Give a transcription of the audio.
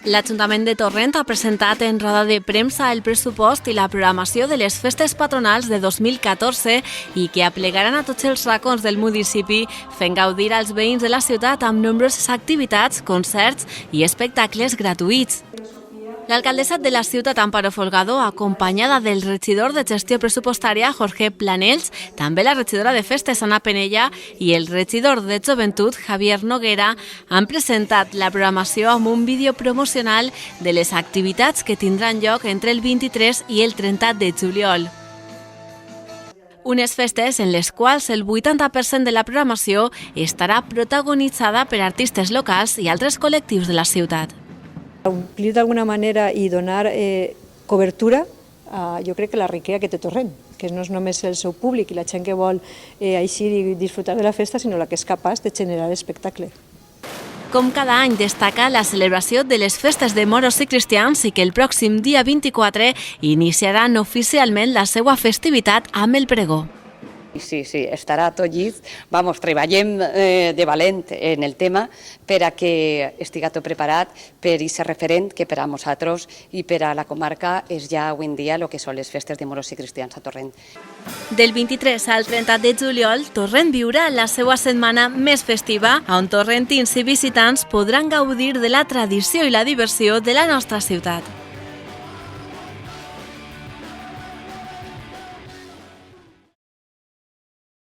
L'Ajuntament de Torrent ha presentat en roda de premsa el pressupost i la programació de les festes patronals de 2014 i que aplegaran a tots els racons del municipi fent gaudir als veïns de la ciutat amb nombroses activitats, concerts i espectacles gratuïts. L'alcaldessa de la ciutat, Amparo Folgado, acompanyada del regidor de gestió pressupostària, Jorge Planells, també la regidora de festes, Ana Penella, i el regidor de joventut, Javier Noguera, han presentat la programació amb un vídeo promocional de les activitats que tindran lloc entre el 23 i el 30 de juliol. Unes festes en les quals el 80% de la programació estarà protagonitzada per artistes locals i altres col·lectius de la ciutat. Omplir d'alguna manera i donar cobertura a, jo crec, que la riquesa que té Torrent, que no és només el seu públic i la gent que vol eixir i disfrutar de la festa, sinó la que és capaç de generar espectacle. Com cada any destaca la celebració de les festes de moros i cristians i que el pròxim dia 24 iniciaran oficialment la seva festivitat amb el pregó. Sí, estarà tot llit. Treballem de valent en el tema per a que estigui tot preparat per ser referent que per a nosaltres i per a la comarca és ja avui en dia el que són les festes de moros i cristians a Torrent. Del 23 al 30 de juliol, Torrent viurà la seva setmana més festiva, on torrentins i visitants podran gaudir de la tradició i la diversió de la nostra ciutat.